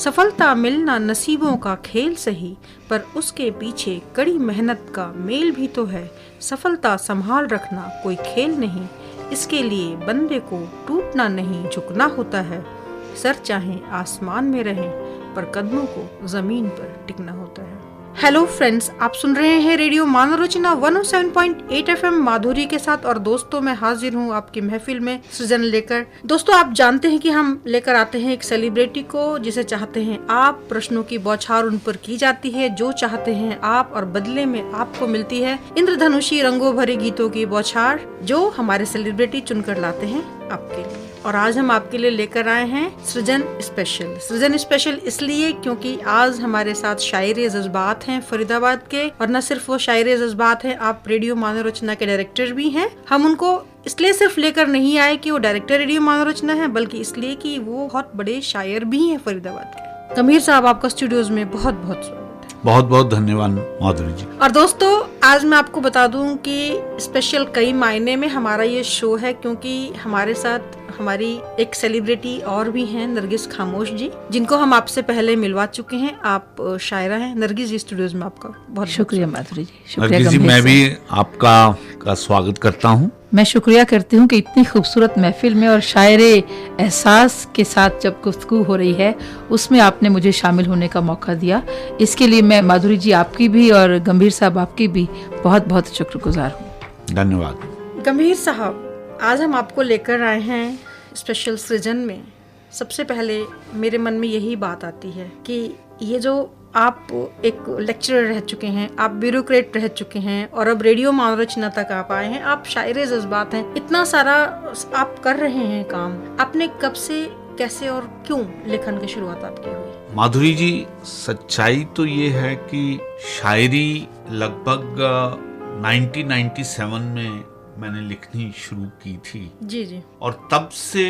सफलता मिलना नसीबों का खेल सही, पर उसके पीछे कड़ी मेहनत का मेल भी तो है। सफलता संभाल रखना कोई खेल नहीं, इसके लिए बंदे को टूटना नहीं झुकना होता है। सर चाहे आसमान में रहे, पर कदमों को जमीन पर टिकना होता है। हेलो फ्रेंड्स, आप सुन रहे हैं रेडियो मानोरचना 107.8 FM माधुरी के साथ। और दोस्तों, मैं हाजिर हूँ आपकी महफिल में सृजन लेकर। दोस्तों, आप जानते हैं कि हम लेकर आते हैं एक सेलिब्रिटी को, जिसे चाहते हैं आप। प्रश्नों की बौछार उन पर की जाती है, जो चाहते हैं आप, और बदले में आपको मिलती है इंद्रधनुषी रंगों भरे गीतों की बौछार, जो हमारे सेलिब्रिटी चुनकर लाते हैं आपके लिए। और आज हम आपके लिए लेकर आए हैं सृजन स्पेशल। सृजन स्पेशल इसलिए क्योंकि आज हमारे साथ शायरे जज्बात हैं फरीदाबाद के। और न सिर्फ वो शायरे जज्बात हैं, आप रेडियो मानोरचना के डायरेक्टर भी हैं। हम उनको इसलिए सिर्फ लेकर नहीं आए कि वो डायरेक्टर रेडियो मानोरचना है, बल्कि इसलिए कि वो बहुत बड़े शायर भी हैं फरीदाबाद के। गंभीर साहब, आपका स्टूडियोज में बहुत बहुत स्वागत है। बहुत बहुत धन्यवाद माधुरी जी। और दोस्तों, आज मैं आपको बता दूं कि स्पेशल कई मायने में हमारा ये शो है, क्योंकि हमारे साथ हमारी एक सेलिब्रिटी और भी हैं, नरगिस खामोश जी, जिनको हम आपसे पहले मिलवा चुके हैं। आप शायरा हैं। नरगिस जी, स्टूडियोज में आपका बहुत शुक्रिया माधुरी जी। नरगिस जी, मैं भी आपका स्वागत करता हूँ। मैं शुक्रिया करती हूँ कि इतनी खूबसूरत महफिल में और शायरे एहसास के साथ जब गुफ्तगू हो रही है, उसमें आपने मुझे शामिल होने का मौका दिया। इसके लिए मैं माधुरी जी आपकी भी और गंभीर साहब आपकी भी बहुत बहुत शुक्रगुजार हूँ। धन्यवाद। गंभीर साहब, आज हम आपको लेकर आए हैं स्पेशल सृजन में। सबसे पहले मेरे मन में यही बात आती है कि ये जो आप एक लेक्चरर रह चुके हैं, आप ब्यूरोक्रेट रह चुके हैं, और अब रेडियो मानोरचना तक आप आए हैं। आप शायरे जज्बात हैं, इतना सारा आप कर रहे हैं काम। आपने कब से, कैसे और क्यों लेखन की शुरुआत आपकी हुई? माधुरी जी, सच्चाई तो ये है कि शायरी लगभग 1997 में मैंने लिखनी शुरू की थी। जी जी। और तब से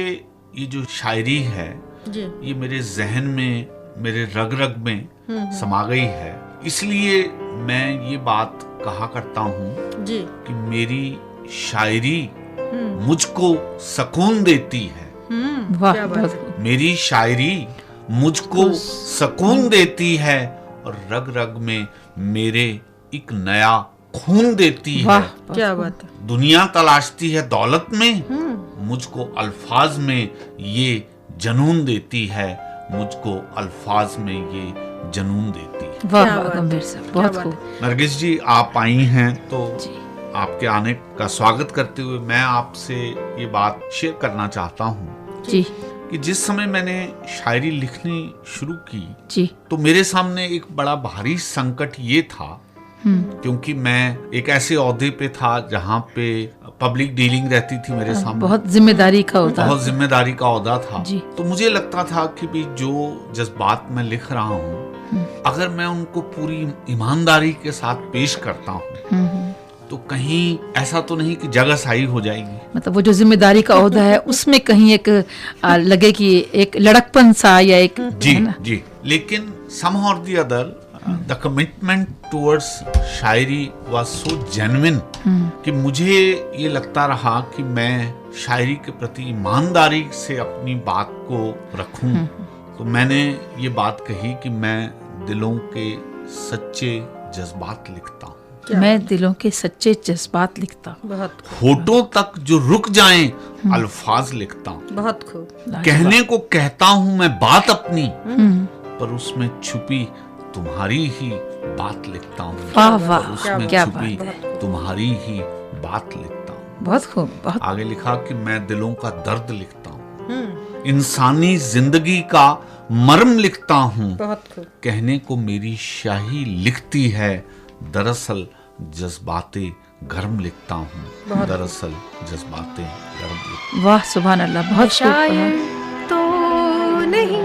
ये जो शायरी है जी, ये मेरे जहन में, मेरे रग रग में समा गई है। इसलिए मैं ये बात कहा करता हूँ जी कि मेरी शायरी मुझको सुकून देती है। वाह, मेरी शायरी मुझको सुकून देती है और रग रग में मेरे एक नया खून देती है। क्या बात है। दुनिया तलाशती है दौलत में, मुझको अल्फाज में ये जनून देती है। मुझको अल्फाज में ये जनून देती है। वाह गंभीर साहब, बहुत खूब। नरगिस जी, आप आई हैं तो आपके आने का स्वागत करते हुए मैं आपसे ये बात शेयर करना चाहता हूँ जी कि जिस समय मैंने शायरी लिखनी शुरू की जी, तो मेरे सामने एक बड़ा भारी संकट ये था, क्योंकि मैं एक ऐसे ओहदे पे था जहाँ पे पब्लिक डीलिंग रहती थी मेरे सामने। बहुत जिम्मेदारी का ओहदा, बहुत जिम्मेदारी का ओहदा था। तो मुझे लगता था कि भी जो जज्बात मैं लिख रहा हूँ, अगर मैं उनको पूरी ईमानदारी के साथ पेश करता हूँ तो कहीं ऐसा तो नहीं कि जगहसाई हो जाएगी। मतलब वो जो जिम्मेदारी का ओहदा है उसमें कहीं एक लगे कि एक लड़कपन सा या एक जी जी। लेकिन somehow or the other the commitment towards Shayari was so genuine कि मुझे ये लगता रहा कि मैं शायरी के प्रति ईमानदारी से अपनी बात को रखूं। तो मैंने ये बात कही कि मैं दिलों के सच्चे जज्बात लिखता हूँ। मैं दिलों के सच्चे जज्बात लिखता हूँ। बहुत होठों तक जो रुक जाएं अल्फाज लिखता हूँ। बहुत खूब। कहने को कहता हूँ मैं बात अपनी, पर उसमें छुपी तुम्हारी ही बात लिखता हूँ। वाह वाह, उसमें क्या छुपी बात। तुम्हारी ही बात लिखता हूँ। बहुत खूब। बहुत आगे लिखा कि मैं दिलों का दर्द लिखता हूँ, इंसानी जिंदगी का मर्म लिखता हूँ। बहुत खूब। कहने को मेरी शाही लिखती है, दरअसल जज्बाते गर्म लिखता हूँ। दरअसल जज्बाते गर्म लिखता हूँ। वाह, सुभान अल्लाह, बहुत शायर तो नहीं,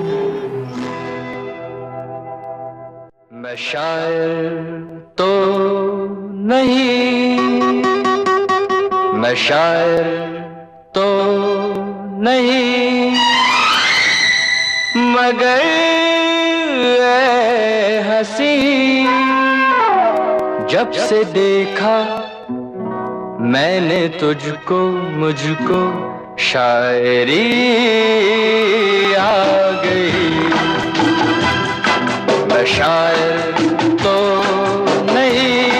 मैं शायर तो नहीं, मैं शायर तो नहीं, मगर ऐ हंसी जब से देखा मैंने तुझको, मुझको शायरी आ गई। शायर तो नहीं,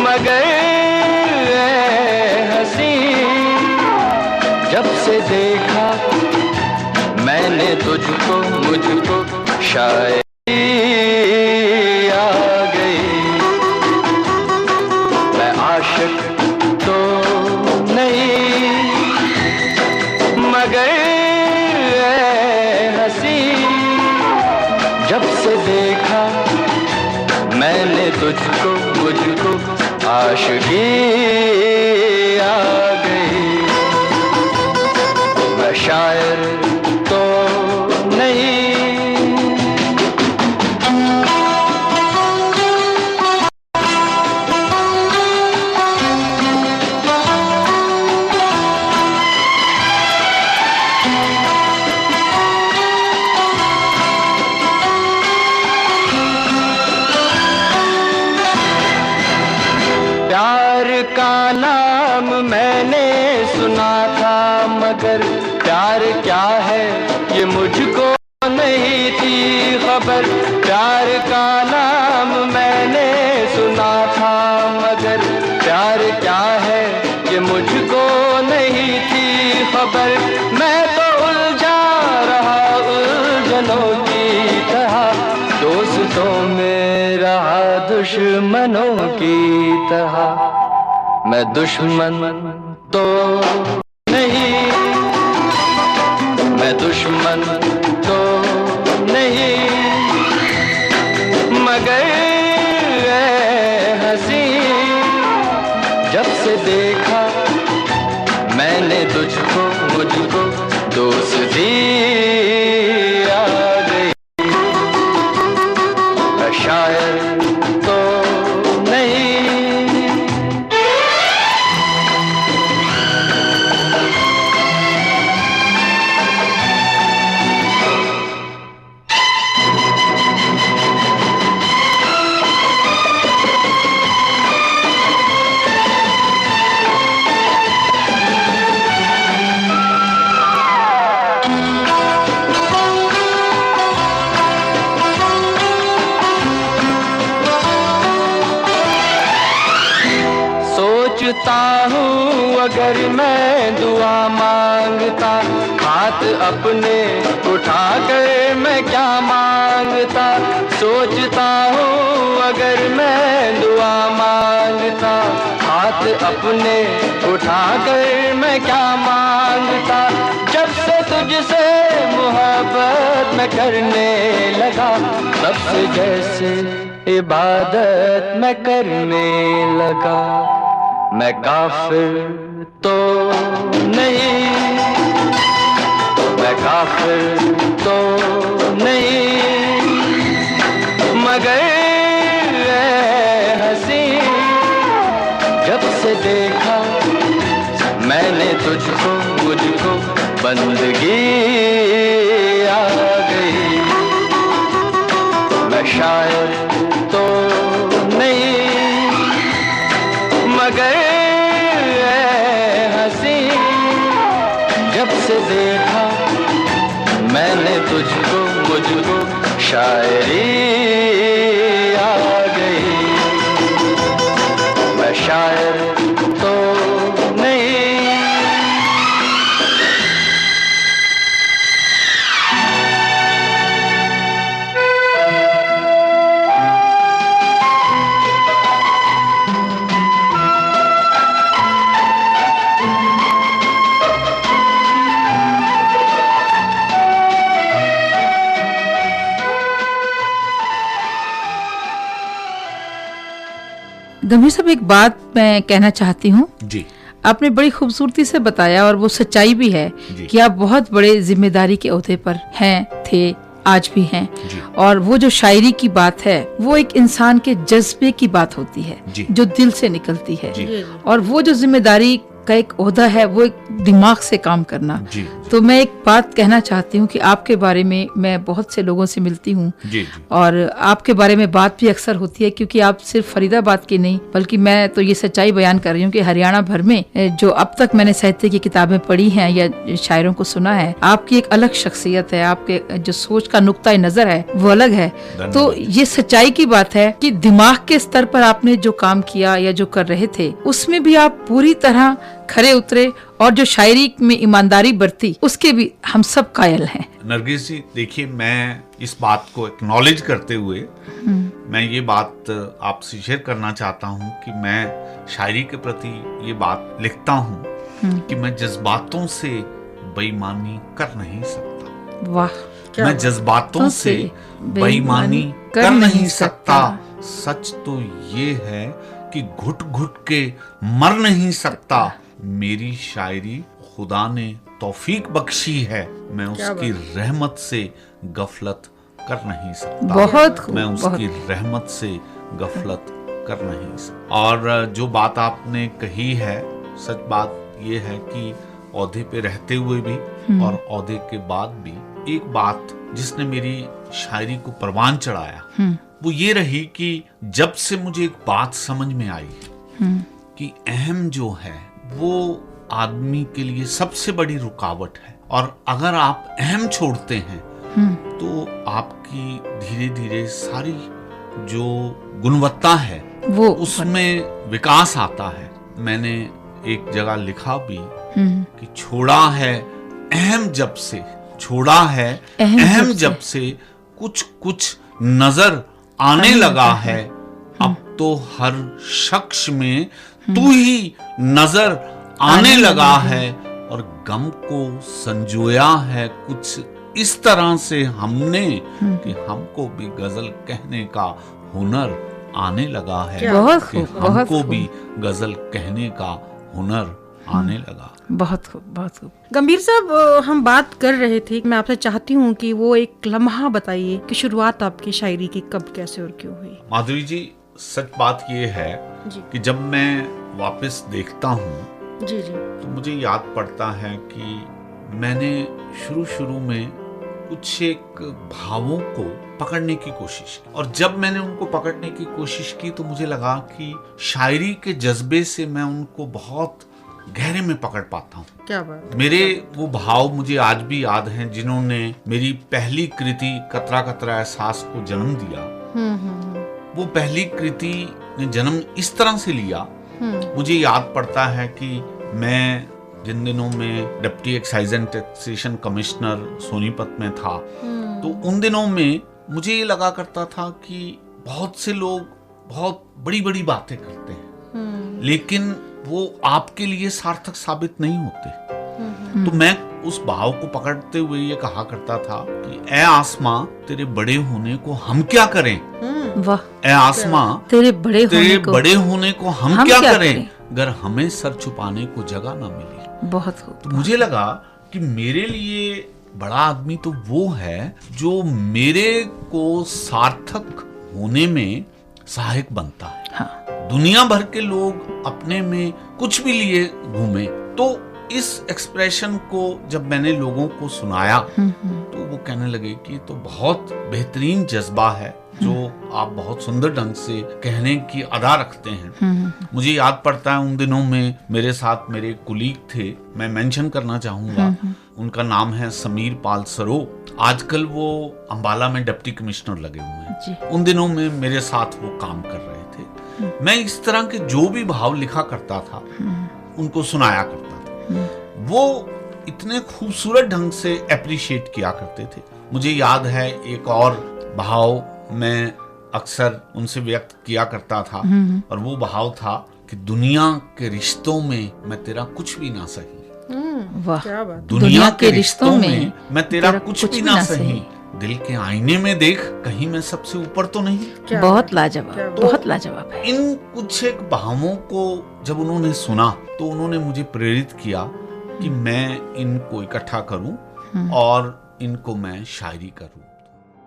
मगर हंसी जब से देखा मैंने तुझको, मुझको शायरी आ गई। मैं आशिक तो नहीं, मगर हंसी जब से देखा मैंने तुझको, मुझको आशिकी आ गई। मैं शायर तो नहीं। का नाम मैंने सुना था, मगर प्यार क्या है ये मुझको नहीं थी खबर। प्यार का नाम मैंने सुना था, मगर प्यार क्या है ये मुझको नहीं थी खबर। मैं तो उलझा रहा उलझनों की तरह, दोस्तों में रहा दुश्मनों की तरह। मैं दुश्मन तो नहीं, मैं दुश्मन तो नहीं, मगर हंसी जब से देखा मैंने तुझको, मुझको दोस्ती आ गई। मैं शायर तो नहीं। सोचता हूँ अगर मैं दुआ मांगता, हाथ अपने उठा कर मैं क्या मांगता। सोचता हूँ अगर मैं दुआ मांगता, हाथ अपने उठा कर मैं क्या मांगता। जब से तुझसे मोहब्बत मैं करने लगा, तब से जैसे इबादत मैं करने लगा। मैं काफिर तो नहीं, मैं काफिर तो नहीं, मगर हंसी जब से देखा मैंने तुझको, मुझको बंदगी आ गई। मैं शायर तो नहीं, मगर हंसी जब से देखा मैंने तुझको, मुझको शायरी आ गई। मैं शायर तो नहीं। गंभीर साहब, एक बात मैं कहना चाहती हूँ जी। आपने बड़ी खूबसूरती से बताया और वो सच्चाई भी है कि आप बहुत बड़े जिम्मेदारी के ओहदे पर हैं, थे, आज भी हैं। और वो जो शायरी की बात है वो एक इंसान के जज्बे की बात होती है जो दिल से निकलती है। और वो जो जिम्मेदारी का एक ओहदा है वो एक दिमाग से काम करना। जी। तो मैं एक बात कहना चाहती हूँ कि आपके बारे में मैं बहुत से लोगों से मिलती हूँ और आपके बारे में बात भी अक्सर होती है, क्योंकि आप सिर्फ फरीदाबाद के नहीं बल्कि मैं तो ये सच्चाई बयान कर रही हूँ कि हरियाणा भर में जो अब तक मैंने साहित्य की किताबें पढ़ी हैं या शायरों को सुना है, आपकी एक अलग शख्सियत है, आपके जो सोच का नुक्ता नजर है वो अलग है। तो ये सच्चाई की बात है कि दिमाग के स्तर पर आपने जो काम किया या जो कर रहे थे उसमें भी आप पूरी तरह खरे उतरे और जो शायरी में ईमानदारी बरती उसके भी हम सब कायल हैं। नरगिस जी देखिए, मैं इस बात को एक्नॉलेज करते हुए मैं ये बात आपसे शेयर करना चाहता हूँ कि मैं शायरी के प्रति ये बात लिखता हूँ कि मैं जज्बातों से बेईमानी कर नहीं सकता। वाह, मैं जज्बातों से बेईमानी कर नहीं सकता। सच तो ये है कि घुट घुट के मर नहीं सकता। मेरी शायरी खुदा ने तौफीक बख्शी है, मैं उसकी रहमत से गफलत कर नहीं सकता। बहुत मैं उसकी रहमत से गफलत कर नहीं सकता। और जो बात आपने कही है, सच बात ये है कि औहदे पे रहते हुए भी और औहदे के बाद भी एक बात जिसने मेरी शायरी को परवान चढ़ाया वो ये रही कि जब से मुझे एक बात समझ में आई कि अहम जो है वो आदमी के लिए सबसे बड़ी रुकावट है, और अगर आप अहम छोड़ते हैं तो आपकी धीरे धीरे सारी जो गुणवत्ता है वो उसमें विकास आता है। मैंने एक जगह लिखा भी कि छोड़ा है अहम जब से, छोड़ा है अहम जब से कुछ कुछ नजर आने लगा है। अब तो हर शख्स में तू ही नजर आने लगा है, और गम को संजोया है कुछ इस तरह से हमने कि हमको भी गजल कहने का हुनर आने लगा है। बहुत कि खूब, हमको भी गजल कहने का हुनर आने लगा। बहुत खूब, बहुत खूब। गंभीर साहब, हम बात कर रहे थे, मैं आपसे चाहती हूँ कि वो एक लम्हा बताइए कि शुरुआत आपकी शायरी की कब, कैसे और क्यों हुई। माधुरी जी, सच बात ये है कि जब मैं वापस देखता हूँ जी तो मुझे याद पड़ता है कि मैंने शुरू में कुछ एक भावों को पकड़ने की कोशिश की, और जब मैंने उनको पकड़ने की कोशिश की तो मुझे लगा कि शायरी के जज्बे से मैं उनको बहुत गहरे में पकड़ पाता हूँ। क्या बात। मेरे वो भाव मुझे आज भी याद हैं जिन्होंने मेरी पहली कृति कतरा कतरा एहसास को जन्म दिया। वो पहली कृति ने जन्म इस तरह से लिया, मुझे याद पड़ता है कि मैं जिन दिनों में deputy excise and taxation commissioner Sonipat में था, तो उन दिनों में मुझे ये लगा करता था कि बहुत से लोग बहुत बड़ी बड़ी बातें करते हैं लेकिन वो आपके लिए सार्थक साबित नहीं होते। तो मैं उस भाव को पकड़ते हुए ये कहा करता था कि ए आसमां तेरे बड़े होने को हम क्या करें। वाह। ए आसमां तेरे बड़े होने को हम क्या करें अगर हमें सर छुपाने को जगह ना मिली। बहुत खूब। तो मुझे लगा कि मेरे लिए बड़ा आदमी तो वो है जो मेरे को सार्थक होने में सहायक बनता है। हाँ। दुनिया भर के लोग अपने में कुछ भी लिए घूमे, तो इस एक्सप्रेशन को जब मैंने लोगों को सुनाया तो वो कहने लगे कि ये तो बहुत बेहतरीन जज्बा है जो आप बहुत सुंदर ढंग से कहने की अदा रखते हैं। मुझे याद पड़ता है उन दिनों में मेरे साथ मेरे कुलीग थे, मैं मेंशन करना चाहूंगा, उनका नाम है समीर पाल सरो। आजकल वो अंबाला में डिप्टी कमिश्नर लगे हुए हैं। उन दिनों में मेरे साथ वो काम कर रहे थे। मैं इस तरह के जो भी भाव लिखा करता था उनको सुनाया करता था। वो इतने खूबसूरत ढंग से एप्रिशिएट किया करते थे। मुझे याद है एक और भाव मैं अक्सर उनसे व्यक्त किया करता था, और वो भाव था कि दुनिया के रिश्तों में मैं तेरा कुछ भी ना सही। वाह। दुनिया के रिश्तों में मैं तेरा कुछ भी ना सही। दिल के आईने में देख कहीं मैं सबसे ऊपर तो नहीं। बहुत लाजवाब, बहुत लाजवाब है। इन कुछ एक भावों को जब उन्होंने सुना तो उन्होंने मुझे प्रेरित किया कि मैं इनको इकट्ठा करूं और इनको मैं शायरी करूं।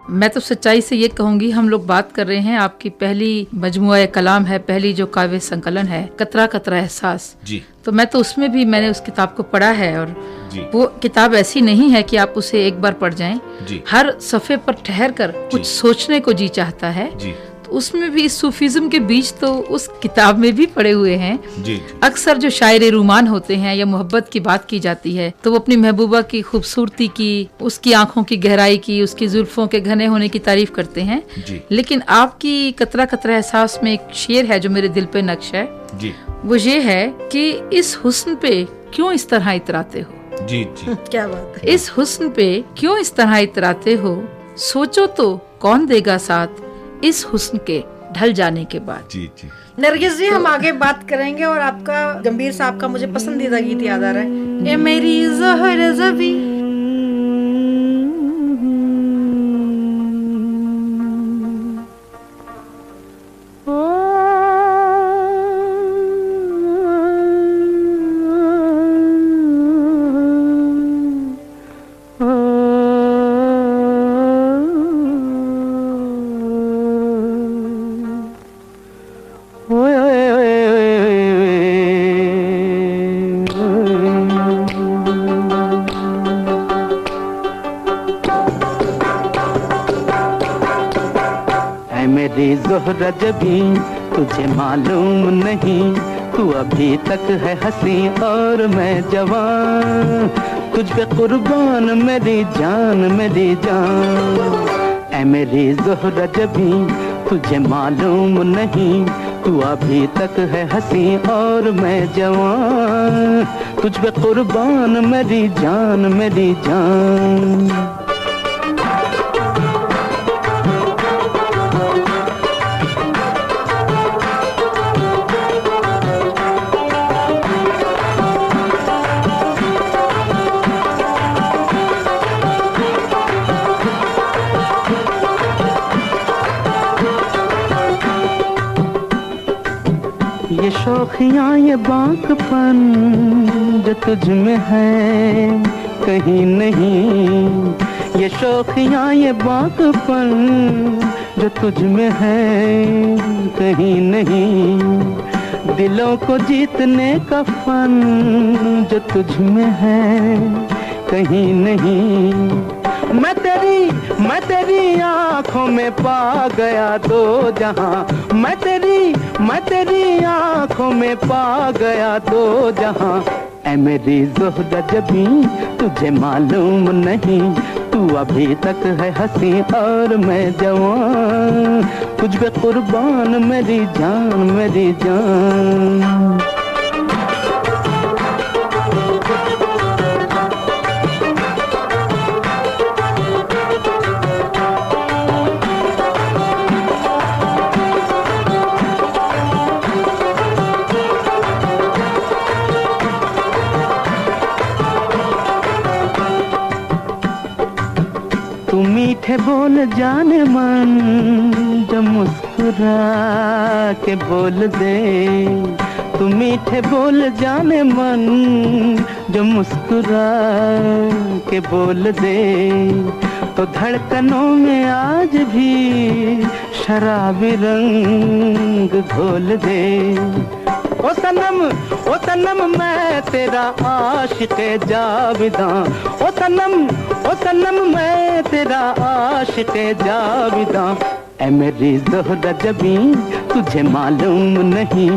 मैं तो सच्चाई से ये कहूंगी, हम लोग बात कर रहे हैं आपकी पहली मजमुआ कलाम है, पहली जो काव्य संकलन है कतरा कतरा एहसास जी, तो मैं तो उसमें भी मैंने उस किताब को पढ़ा है और वो किताब ऐसी नहीं है कि आप उसे एक बार पढ़ जाएं, हर सफ़े पर ठहर कर कुछ सोचने को जी चाहता है जी। तो उसमें भी इस सूफीज्म के बीज तो उस किताब में भी पड़े हुए हैं जी। अक्सर जो शायरे रूमान होते हैं या मोहब्बत की बात की जाती है तो वो अपनी महबूबा की खूबसूरती की, उसकी आंखों की गहराई की, उसकी जुल्फों के घने होने की तारीफ करते हैं जी। लेकिन आपकी कतरा कतरा एहसास में एक शेर है जो मेरे दिल पे नक्श है जी। वो ये है कि इस हुस्न पे क्यों इस तरह इतराते हो जी जी। क्या बात है। इस हुस्न पे क्यों इस तरह इतराते हो, सोचो तो कौन देगा साथ इस हुस्न के ढल जाने के बाद जी जी। नरगिस जी, हम आगे बात करेंगे और आपका गंभीर साहब का मुझे पसंदीदा गीत याद आ रहा है, ए मेरी ज़हर ज़बी। ज़ोहरा जबी तुझे मालूम नहीं, तू अभी तक है हंसी और मैं जवान, तुझ पे कुर्बान मेरी जान मेरी जान। ऐ मेरी ज़ोहरा जबी तुझे मालूम नहीं, तू अभी तक है हंसी और मैं जवान, तुझ पे कुर्बान मेरी जान मेरी जान। ये शौखियाँ ये बांकपन जो तुझ में है कहीं नहीं, ये शौखियाँ ये बांकपन जो तुझ में है कहीं नहीं, दिलों को जीतने का फन जो तुझ में है कहीं नहीं। मैं तेरी आँखों में पा गया दो जहां, मैं तेरी आँखों में पा गया दो जहां। ऐ मेरी ज़ोहरा जबी तुझे मालूम नहीं, तू अभी तक है हंसी और मैं जवान, तुझ पे कुर्बान मेरी जान मेरी जान। मीठे बोल जाने मन जो मुस्कुरा के बोल दे, तू मीठे बोल जाने मन जो मुस्कुरा के बोल दे, तो धड़कनों में आज भी शराबी रंग घोल दे। ओ सनम मैं तेरा आशिक़ जाविदां, ओ सनम मैं तेरा आशिक़ जाविदां। ऐ मेरी ज़ोहरा जबी तुझे मालूम नहीं,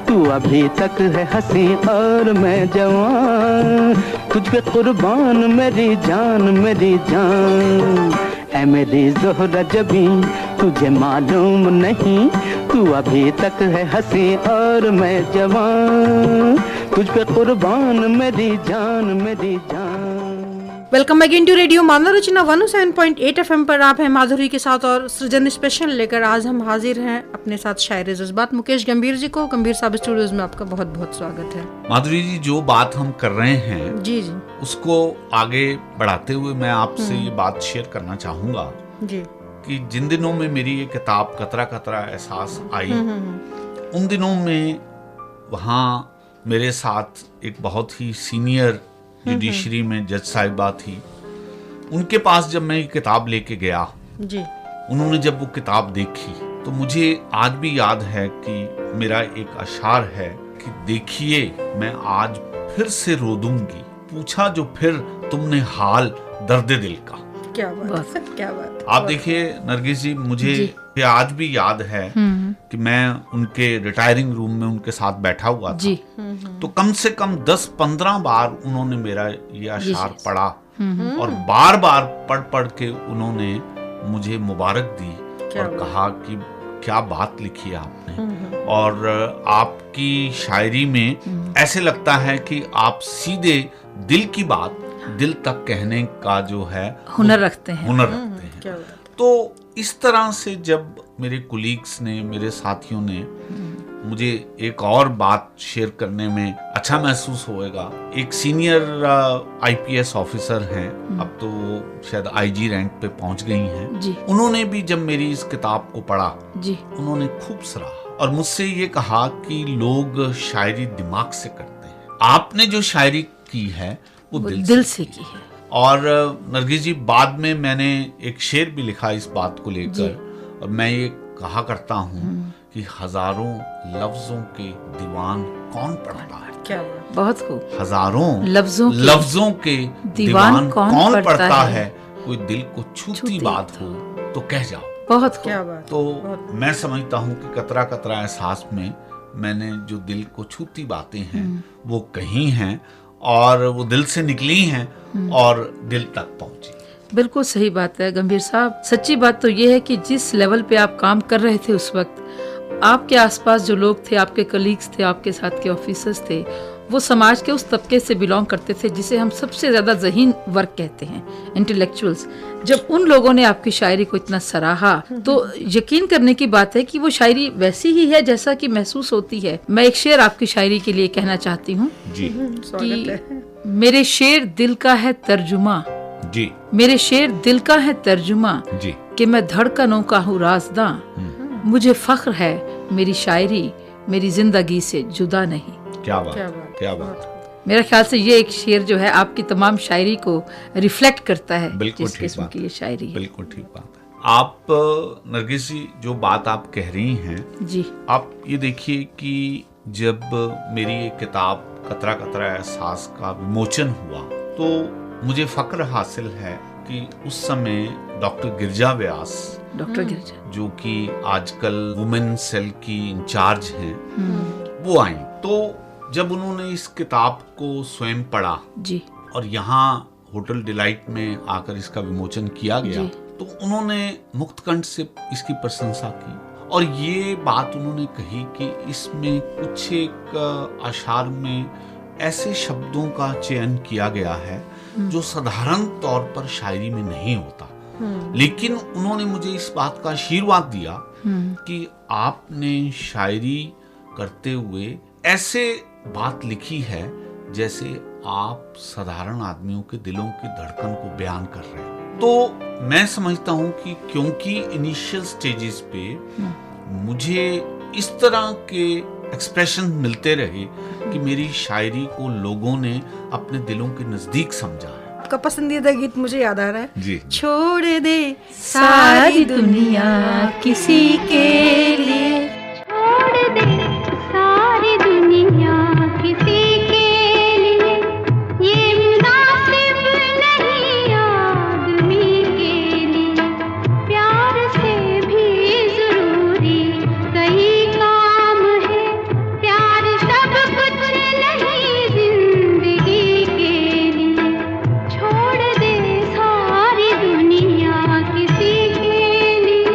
तू अभी तक है हंसी और मैं जवान, तुझ पे कुर्बान मेरी जान मेरी जान। ऐ मेरी ज़ोहरा जबी तुझे मालूम नहीं, तू अभी तक है हंसी और मैं जवान, तुझ पे कुर्बान मेरी जान मेरी जान। Welcome again to radio Manav Rachna 107.8 FM पर आप हैं माधुरी के साथ और सृजन स्पेशल लेकर आज हम हाजिर हैं अपने साथ शायर जज्बात मुकेश गंभीर जी को। गंभीर साहब स्टूडियोज में आपका बहुत बहुत स्वागत है। माधुरी जी, जो बात हम कर रहे हैं जी जी उसको आगे बढ़ाते हुए मैं आपसे ये बात शेयर करना चाहूंगा जी कि जिन दिनों में मेरी ये किताब कतरा कतरा एहसास आई, उन दिनों में वहाँ मेरे साथ एक बहुत ही सीनियर जुडिशरी में जज साहिबा थी। उनके पास जब मैं ये किताब लेके गया जी। उन्होंने जब वो किताब देखी तो मुझे आज भी याद है कि मेरा एक अशार है कि देखिए मैं आज फिर से रो दूंगी, पूछा जो फिर तुमने हाल दर्द दिल का। क्या बात है, क्या बात। आप देखिए नरगिस जी, मुझे आज भी याद है कि मैं उनके रिटायरिंग रूम में उनके साथ बैठा हुआ था, तो कम से कम 10-15 बार उन्होंने मेरा ये अशार पढ़ा और बार बार पढ़ के उन्होंने मुझे मुबारक दी और कहा कि क्या बात लिखी है आपने, और आपकी शायरी में ऐसे लगता है कि आप सीधे दिल की बात दिल तक कहने का जो है हुनर रखते हैं। क्या तो इस तरह से जब मेरे कोलीग्स ने, मेरे साथियों ने मुझे एक और बात शेयर करने में अच्छा महसूस होएगा। एक सीनियर आईपीएस ऑफिसर हैं, अब तो वो शायद आईजी रैंक पे पहुंच गई हैं जी। उन्होंने भी जब मेरी इस किताब को पढ़ा जी, उन्होंने खूब सराहा और मुझसे ये कहा कि लोग शायरी दिमाग से करते हैं, आपने जो शायरी की है वो दिल से की है। और नरगिस जी, बाद में मैंने एक शेर भी लिखा इस बात को लेकर, और मैं ये कहा करता हूँ कि हजारों लफ्जों के दीवान कौन पढ़ता है। क्या बहुत खूब। हजारों लफ्जों के दीवान कौन पढ़ता है, कोई दिल को छूती बात हो तो कह जाओ। बहुत क्या बात। तो मैं समझता हूँ कि कतरा कतरा एहसास में मैंने जो दिल को छूती बातें हैं वो कही हैं और वो दिल से निकली हैं और दिल तक पहुंची। बिल्कुल सही बात है गंभीर साहब। सच्ची बात तो ये है कि जिस लेवल पे आप काम कर रहे थे उस वक्त, आपके आसपास जो लोग थे, आपके कलीग्स थे, आपके साथ के ऑफिसर्स थे, वो समाज के उस तबके से बिलोंग करते थे जिसे हम सबसे ज्यादा ज़हीन वर्ग कहते हैं, इंटेलेक्चुअल्स। जब उन लोगों ने आपकी शायरी को इतना सराहा तो यकीन करने की बात है कि वो शायरी वैसी ही है जैसा कि महसूस होती है। मैं एक शेर आपकी शायरी के लिए कहना चाहती हूँ कि मेरे शेर दिल का है तर्जुमा जी, मेरे शेर दिल का है तर्जुमा जी, कि मैं धड़कनों का हूँ राज़दां, मुझे फख्र है मेरी शायरी मेरी जिंदगी से जुदा नहीं। क्या बात, क्या बात। मेरा ख्याल से ये एक शेर जो है आपकी तमाम शायरी को रिफ्लेक्ट करता है। बिल्कुल ठीक बात की ये शायरी है। बिल्कुल ठीक बात है। आप नरगिस जी, जो बात आप कह रही हैं जी, आप ये देखिए कि जब मेरी ये किताब कतरा कतरा एहसास का विमोचन हुआ तो मुझे फक्र हासिल है कि उस समय डॉक्टर गिरजा व्यास, डॉक्टर गिरजा जो कि आजकल वुमेन सेल की इंचार्ज हैं, वो आई। तो जब उन्होंने इस किताब को स्वयं पढ़ा जी और यहाँ होटल डिलाइट में आकर इसका विमोचन किया गया तो उन्होंने मुक्तकंठ से इसकी प्रशंसा की और ये बात उन्होंने कही कि इसमें कुछ एक अशार में ऐसे शब्दों का चयन किया गया है जो साधारण तौर पर शायरी में नहीं होता, लेकिन उन्होंने मुझे इस बात का आशीर्वाद दिया कि आपने शायरी करते हुए ऐसे बात लिखी है जैसे आप साधारण आदमियों के दिलों की धड़कन को बयान कर रहे हैं। तो मैं समझता हूं कि क्योंकि इनिशियल स्टेजेस पे मुझे इस तरह के एक्सप्रेशन मिलते रहे कि मेरी शायरी को लोगों ने अपने दिलों के नजदीक समझा है। आपका पसंदीदा गीत मुझे याद आ रहा है जी। छोड़ दे सारी दुनिया किसी के लिए, छोड़ दे सारी दुनिया किसी के लिए, ये मुनासिब नहीं आदमी के लिए, प्यार से भी जरूरी कई काम है, प्यार सब कुछ नहीं जिंदगी के लिए, छोड़ दे सारी दुनिया किसी के लिए।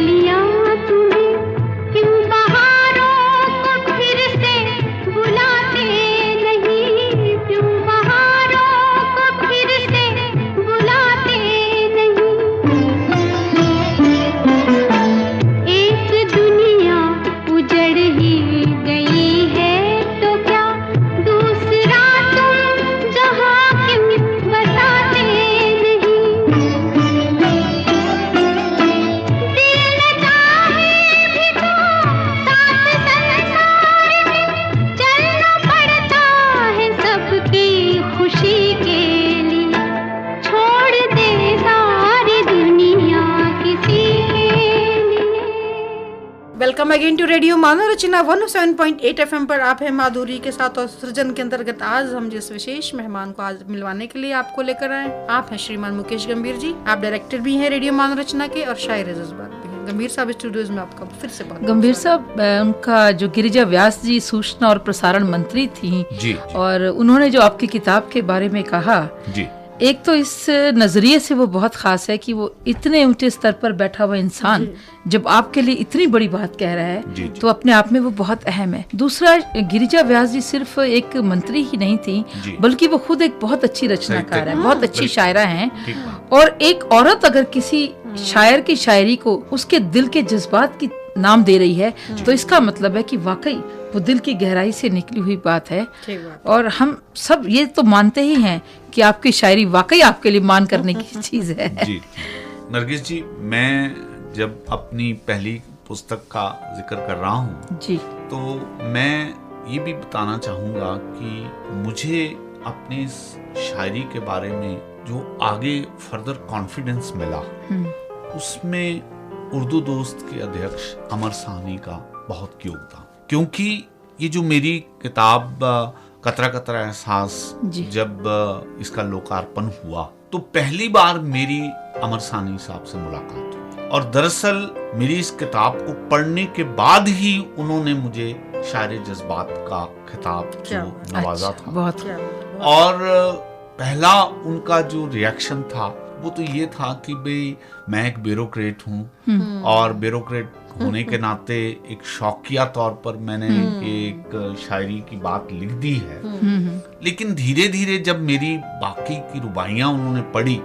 लिया तुम्हें, क्यों बहारों को फिर से बुलाते नहीं, क्यों बहारों को फिर से बुलाते नहीं। एक दुनिया उजड़ ही गई है तो क्या, दूसरा तुम जहां क्यों बसाते नहीं। दिल न चाहे भी तो साथ संसार में चलना पड़ता है सबकी खुशी के लिए, छोड़ दे सारी दुनिया किसी के लिए। Welcome again to radio Manav Rachna 107.8 FM पर आप हैं माधुरी के साथ। और सृजन के अंतर्गत आज हम जिस विशेष मेहमान को आज मिलवाने के लिए आपको लेकर आए, आप हैं श्रीमान मुकेश गंभीर जी। आप डायरेक्टर भी हैं रेडियो मानव रचना के और शायर जज्बात भी हैं। गंभीर साहब स्टूडियोज में आपका फिर से बहुत गंभीर साहब, उनका जो गिरिजा व्यास जी सूचना और प्रसारण मंत्री थी जी। और उन्होंने जो आपकी किताब के बारे में कहा जी, एक तो इस नजरिए से वो बहुत खास है कि वो इतने ऊंचे स्तर पर बैठा हुआ इंसान जब आपके लिए इतनी बड़ी बात कह रहा है जी। तो अपने आप में वो बहुत अहम है। दूसरा, गिरिजा व्यास जी सिर्फ एक मंत्री ही नहीं थी जी। बल्कि वो खुद एक बहुत अच्छी रचनाकार है, बहुत अच्छी शायरा हैं। ठीक बात। और एक औरत अगर किसी शायर की शायरी को उसके दिल के जज्बात की नाम दे रही है तो इसका मतलब है कि वाकई वो दिल की गहराई से निकली हुई बात है। और हम सब ये तो मानते ही हैं कि आपकी शायरी वाकई आपके लिए मान करने की चीज है। जी नरगिस जी, मैं जब अपनी पहली पुस्तक का जिक्र कर रहा हूँ जी, तो मैं ये भी बताना चाहूँगा कि मुझे अपनी इस शायरी के बारे में जो आगे फर्दर कॉन्फिडेंस मिला उसमें उर्दू दोस्त के अध्यक्ष अमर साहनी का बहुत योगदान, क्योंकि ये जो मेरी किताब कतरा कतरा एहसास जब इसका लोकार्पण हुआ तो पहली बार मेरी अमर साहनी साहब से मुलाकात हुई। और दरअसल मेरी इस किताब को पढ़ने के बाद ही उन्होंने मुझे शायर जज्बात का खिताब जो नवाजा था। बहुत। और पहला उनका जो रिएक्शन था वो तो ये था कि भाई मैं एक ब्यूरोक्रेट हूँ और ब्यूरोक्रेट होने के नाते एक शौकिया तौर पर मैंने एक शायरी की बात लिख दी है, लेकिन धीरे धीरे जब मेरी बाकी की रुबाइयां उन्होंने पढ़ी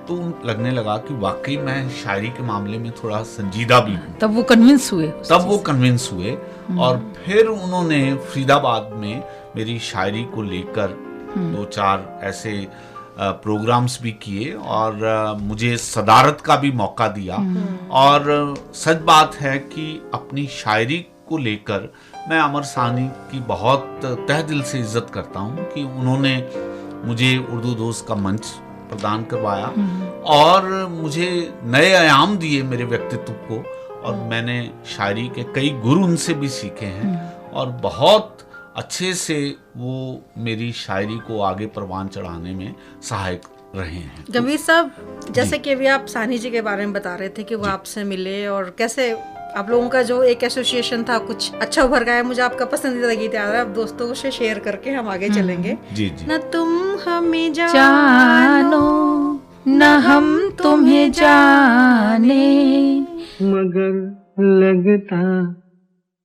तो लगने लगा कि वाकई मैं शायरी के मामले में थोड़ा संजीदा भी हूँ। तब वो कन्विंस हुए। और फिर उन्होंने फरीदाबाद में मेरी शायरी को लेकर 2-4 ऐसे प्रोग्राम्स भी किए और मुझे सदारत का भी मौका दिया। और सच बात है कि अपनी शायरी को लेकर मैं अमर साहनी की बहुत तहे दिल से इज्जत करता हूँ कि उन्होंने मुझे उर्दू दोस्त का मंच प्रदान करवाया और मुझे नए आयाम दिए मेरे व्यक्तित्व को। और मैंने शायरी के कई गुरु उनसे भी सीखे हैं और बहुत अच्छे से वो मेरी शायरी को आगे परवान चढ़ाने में सहायक रहे हैं। गंभीर साहब, जैसे कि अभी आप साहनी जी के बारे में बता रहे थे कि वो आपसे मिले और कैसे आप लोगों का जो एक एसोसिएशन था कुछ अच्छा उभर गया। मुझे आपका पसंदीदा गीत याद है, आप दोस्तों से शेयर करके हम आगे चलेंगे। जी जी। न तुम हमें जानो न हम तुम्हें जाने, मगर लगता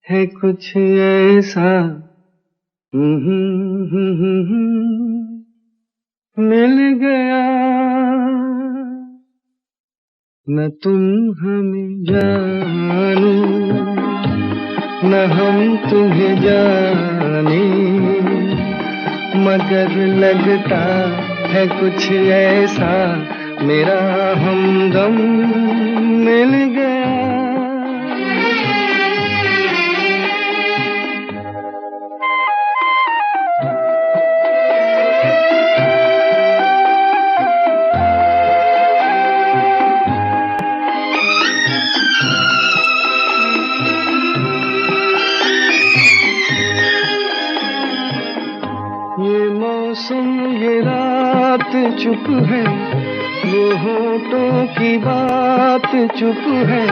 है कुछ ऐसा मिल गया। न तुम हमें जानो न हम तुम्हें जाने, मगर लगता है कुछ ऐसा मेरा हमदम मिल गया। चुप है वो होठों की बात, चुप है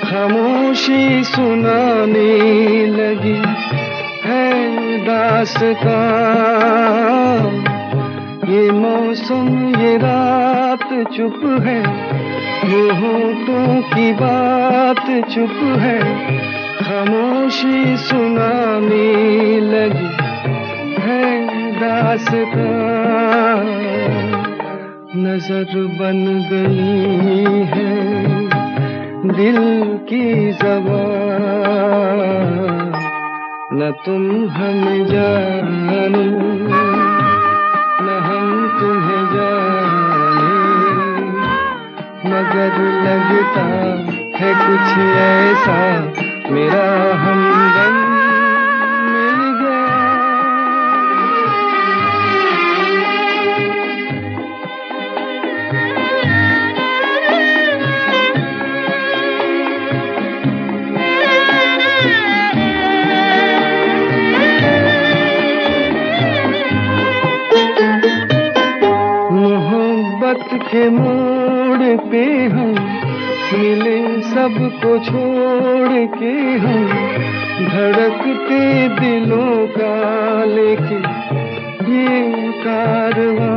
खामोशी सुनाने लगी है दास्तां। ये मौसम ये रात चुप है होठों की बात चुप है, खामोशी सुनाने लगी है दास्तां। नजर बन गई है दिल की ज़बान, न तुम हमें जानो न हम तुम्हें जाने, मगर लगता है कुछ ऐसा मेरा हमदम मिल गया। मोहब्बत के मोड़ पे हम मिले, सबको छोड़ के हम धड़कते दिलों का लेके ये कारवां।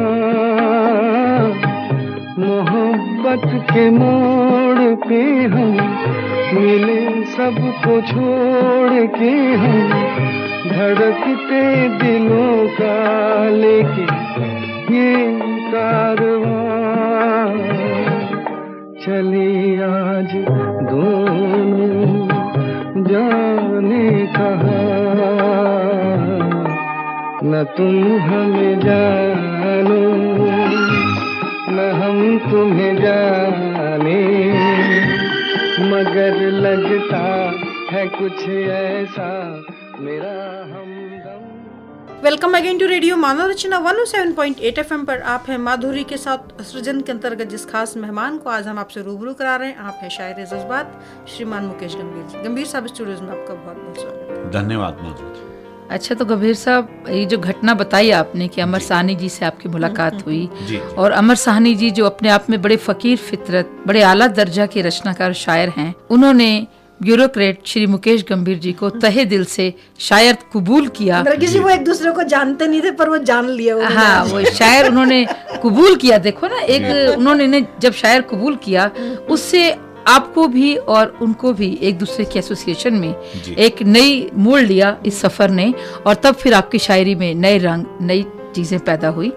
मोहब्बत के मोड़ पे हम मिले, सबको छोड़ के हम धड़कते दिलों का लेके ये कारवां। चले आज दोनों जाने कहाँ, न तुम हमें जानो न हम तुम्हें जाने, मगर लगता है कुछ ऐसा मेरा हमदम। Welcome again to radio Manav Rachna 107.8 FM पर। आप हैं माधुरी के साथ सृजन के अंतर्गत जिस खास मेहमान को आज हम आपसे रूबरू करा रहे हैं, आप हैं शायर जज्बात श्रीमान मुकेश गंभीर जी। गंभीर साहब स्टूडियोज में आपका बहुत बहुत स्वागत है। धन्यवाद माधुरी। अच्छा, तो गंभीर साहब, ये जो घटना बताई आपने कि अमर साहनी जी से आपकी मुलाकात हुई, और अमर साहनी जी जो अपने आप में बड़े फकीर फितरत, बड़े आला दर्जा के रचनाकार शायर हैं, उन्होंने ब्यूरोक्रेट श्री मुकेश गंभीर जी को तहे दिल से शायर कबूल किया। किसी वो एक दूसरे को जानते नहीं थे पर वो जान लिया। हाँ, वो शायर उन्होंने कबूल किया। देखो ना, एक उन्होंने जब शायर कबूल किया, उससे आपको भी और उनको भी एक दूसरे की एसोसिएशन में एक नई मोड़ लिया इस सफर ने, और तब फिर आपकी शायरी में नए रंग, नई चीजें पैदा हुई।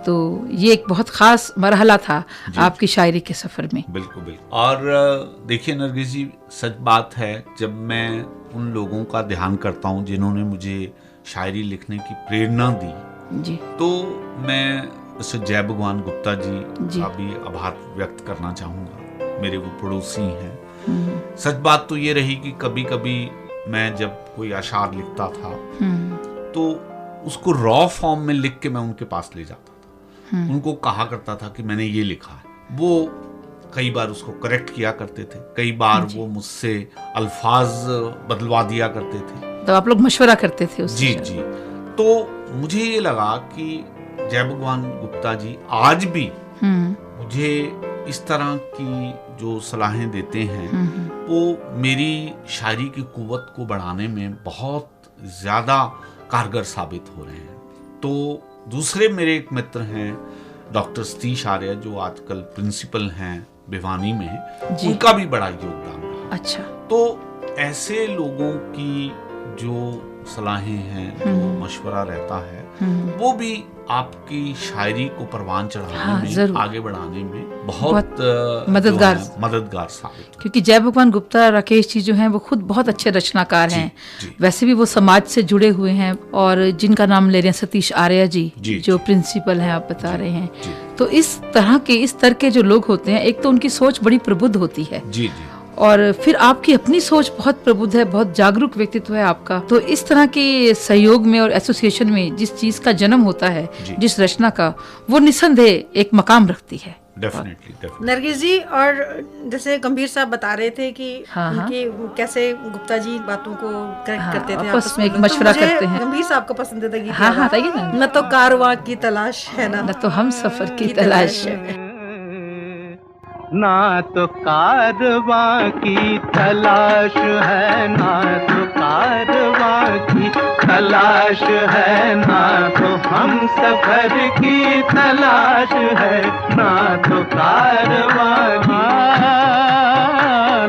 तो ये एक बहुत खास मरहला था आपकी शायरी के सफर में। बिल्कुल बिल्कुल। और देखिए नरगिस जी, सच बात है, जब मैं उन लोगों का ध्यान करता हूँ जिन्होंने मुझे शायरी लिखने की प्रेरणा दी, तो मैं जय भगवान गुप्ता जी का भी आभार व्यक्त करना चाहूँगा। मेरे वो पड़ोसी हैं। सच बात तो ये रही कि कभी कभी मैं जब कोई अशार लिखता था तो उसको रॉ फॉर्म में लिख के मैं उनके पास ले जाता था, उनको कहा करता था कि मैंने ये लिखा है। वो कई बार उसको करेक्ट किया करते थे, कई बार वो मुझसे अल्फाज बदलवा दिया करते थे। तो आप लोग मशवरा करते थे उससे? जी जी। तो मुझे ये लगा कि जय भगवान गुप्ता जी आज भी मुझे इस तरह की जो सलाहें देते हैं वो मेरी शायरी की कुव्वत को बढ़ाने में बहुत ज्यादा कारगर साबित हो रहे हैं। तो दूसरे मेरे एक मित्र हैं डॉक्टर सतीश आर्य, जो आजकल प्रिंसिपल हैं भिवानी में, उनका भी बड़ा योगदान रहा। अच्छा। तो ऐसे लोगों की जो सलाहें हैं, जो मशवरा रहता है, वो भी आपकी शायरी को परवान चढ़ाने में, आगे बढ़ाने में बहुत मददगार साबित। क्योंकि जय भगवान गुप्ता राकेश जी जो हैं वो खुद बहुत अच्छे रचनाकार हैं। वैसे भी वो समाज से जुड़े हुए हैं, और जिनका नाम ले रहे हैं सतीश आर्य जी, जो प्रिंसिपल हैं आप बता रहे हैं। तो इस तरह के, इस तरह के जो लोग होते हैं, एक तो उनकी सोच बड़ी प्रबुद्ध होती है, और फिर आपकी अपनी सोच बहुत प्रबुद्ध है, बहुत जागरूक व्यक्तित्व है आपका। तो इस तरह के सहयोग में और एसोसिएशन में जिस चीज का जन्म होता है, जिस रचना का, वो निसंदेह एक मकाम रखती है। डेफिनेटली। नरगिस जी, और जैसे गंभीर साहब बता रहे थे कि उनकी कैसे गुप्ता जी बातों को करेक्ट करते थे, आपस में एक मशवरा करते हैं। गंभीर साहब का पसंदीदा गीत न तो कारवां की तलाश है, न तो हम सफर की तलाश है। ना तो कारवां की तलाश है, ना तो कारवां की तलाश है, ना तो हम सफर की तलाश है, ना तो कारवां की,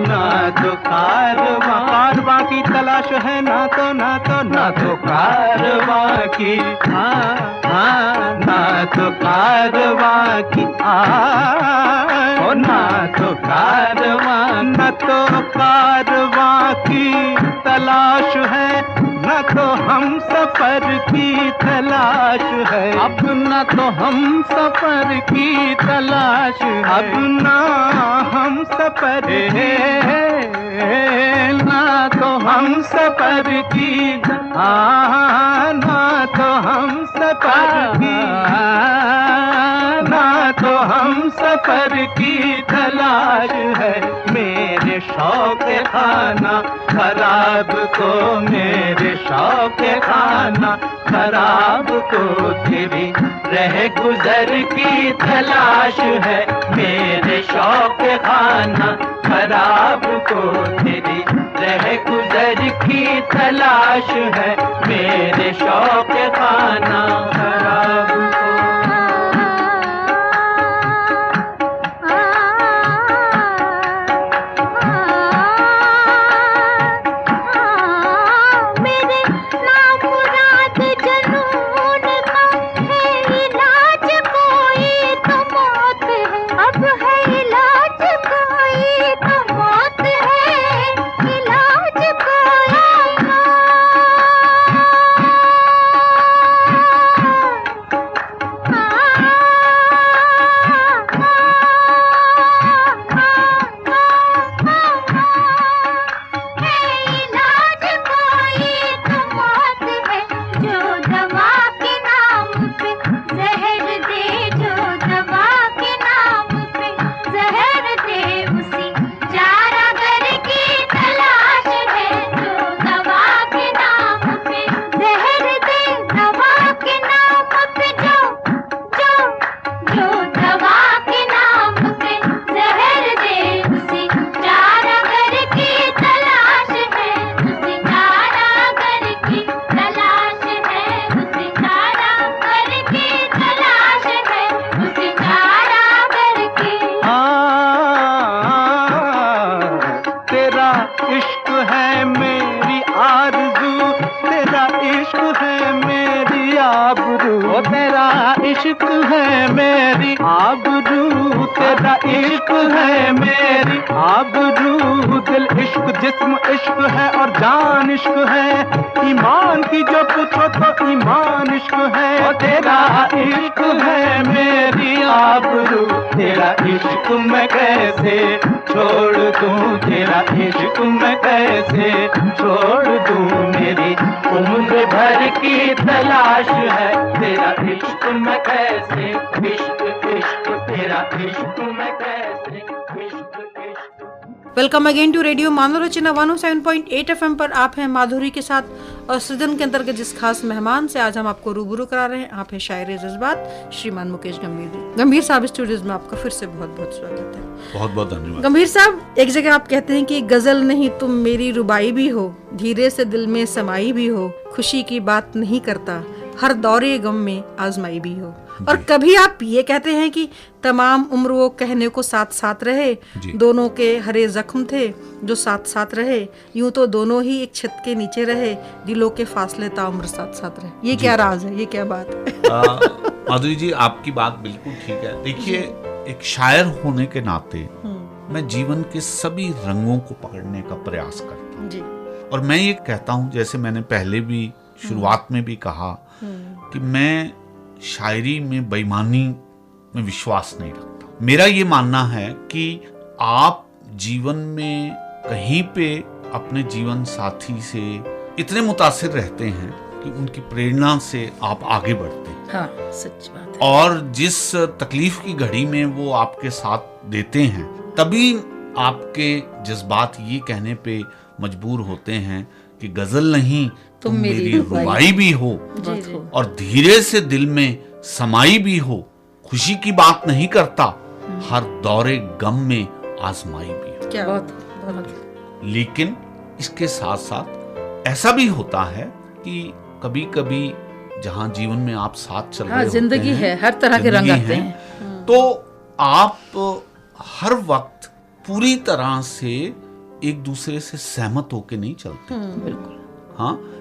ना तो कारवां की तलाश है, ना तो कारवां की, ना तो कारवां की, ना तो कारवां, न तो कारवां की तलाश है, न तो हम सफर की तलाश है, अब न तो हम सफर की तलाश है, अब ना हम सफर है, ना तो हम सफर की, ना तो हम सफर की, ना तो हम सफर की तलाश है, मेरे शौक खाना खराब को, मेरे शौक खाना खराब को तेरी रह गुजर की तलाश है, मेरे शौक खाना खराब को तेरी रह गुजर की तलाश है, मेरे शौक खाना खराब को। इश्क है मेरी आबरू, तेरा इश्क है मेरी आबरू, दिल इश्क जिस्म इश्क है और जान इश्क है, ईमान की जो पूछो तो ईमान इश्क है, और तेरा इश्क है मेरी आबरू, तेरा इश्क मैं कैसे छोड़ दूं, तेरा इश्क मैं कैसे छोड़ दूं, मेरी उम्र भर की तलाश है, तेरा इश्क मैं कैसे, इश्क इश्क तेरा इश्क मैं कैसे, इश्क इश्क। Welcome again to radio Manav Rachna 107.8 FM पर आप हैं माधुरी के साथ, और सृजन के अंतर्गत जिस खास मेहमान से आज हम आपको रूबरू करा रहे हैं, आप है शायर जज्बात श्रीमान मुकेश गंभीर जी। गंभीर साहब, स्टूडियोज में आपका फिर से बहुत बहुत स्वागत है। बहुत बहुत धन्यवाद। गंभीर साहब, एक जगह आप कहते हैं कि गजल नहीं तुम मेरी रुबाई भी हो, धीरे से दिल में समाई भी हो, खुशी की बात नहीं करता, हर दौरे गम में आजमाई भी हो। और कभी आप ये कहते हैं कि तमाम उम्र वो कहने को साथ साथ रहे, दोनों के हरे जख्म थे जो साथ साथ रहे, यूं तो दोनों ही एक छत के नीचे रहे, दिलों के फासले ताउम्र साथ साथ रहे। ये क्या राज है, ये क्या बात है? माधुरी जी, आपकी बात बिल्कुल ठीक है। देखिए, एक शायर होने के नाते मैं जीवन के सभी रंगों को पकड़ने का प्रयास करता हूँ, और मैं ये कहता हूँ, जैसे मैंने पहले भी शुरुआत में भी कहा कि मैं शायरी में बेईमानी में विश्वास नहीं रखता। मेरा ये मानना है कि आप जीवन में कहीं पे अपने जीवन साथी से इतने मुतासिर रहते हैं कि उनकी प्रेरणा से आप आगे बढ़ते हैं। हाँ, सच बात है। और जिस तकलीफ की घड़ी में वो आपके साथ देते हैं, तभी आपके जज्बात ये कहने पे मजबूर होते हैं कि गजल नहीं तुम मेरी रुबाई भी हो, और धीरे से दिल में समाई भी हो, खुशी की बात नहीं करता, हर दौरे गम में आजमाई भी हो। क्या बहुत। लेकिन इसके साथ साथ ऐसा भी होता है कि कभी कभी जहां जीवन में आप साथ चल रहे जिंदगी होते हैं, है, हर तरह के रंग आते हैं, तो आप हर वक्त पूरी तरह से एक दूसरे से सहमत होके नहीं चलते। बिल्कुल। हाँ,